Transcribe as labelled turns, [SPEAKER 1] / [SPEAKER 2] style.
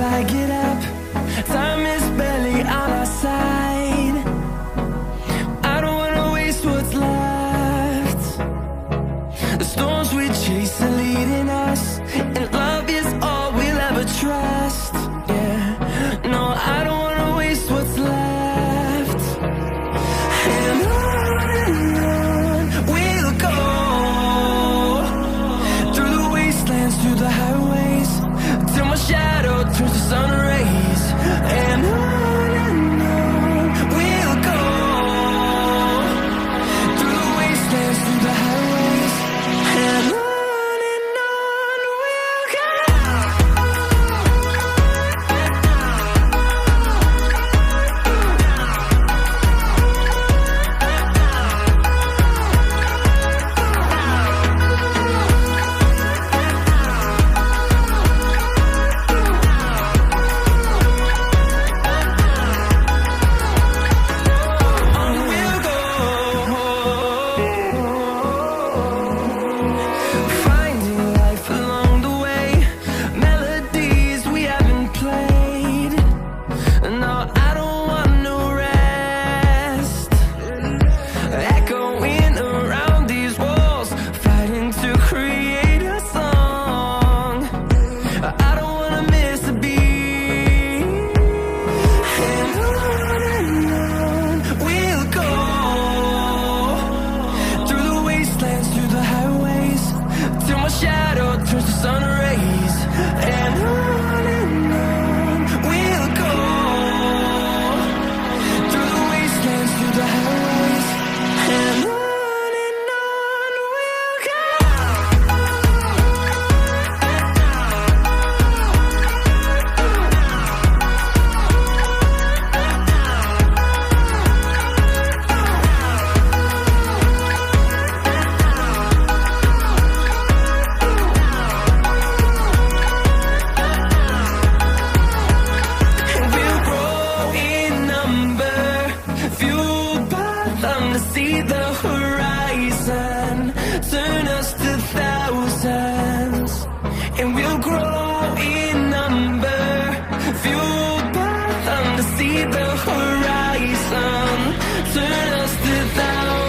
[SPEAKER 1] I get up. Time is barely on our side. I don't wanna waste what's left. The storms we chase are leading us, and love is all we'll ever trust. Yeah, no, I don't wanna waste what's left. And on we'll go, through the wastelands, through the highways, till my shadow turns to sun rays. And on we'll go, through the wastelands, through the highways, and on we'll go. Finding life along the way, melodies we haven't played. No, I don't want no rest. Echoing around these walls, fighting to create a song. I don't wanna miss a beat. And on we'll go, through the wastelands, through the highways, till my shadow turns to sun rays. And on we'll go, through the wastelands, through the highways, and on we'll go. We'll grow in number, fueled by them to see the horizon, turn us to thousands. And we'll grow in number, fueled by them to see the horizon, turn us to thousands.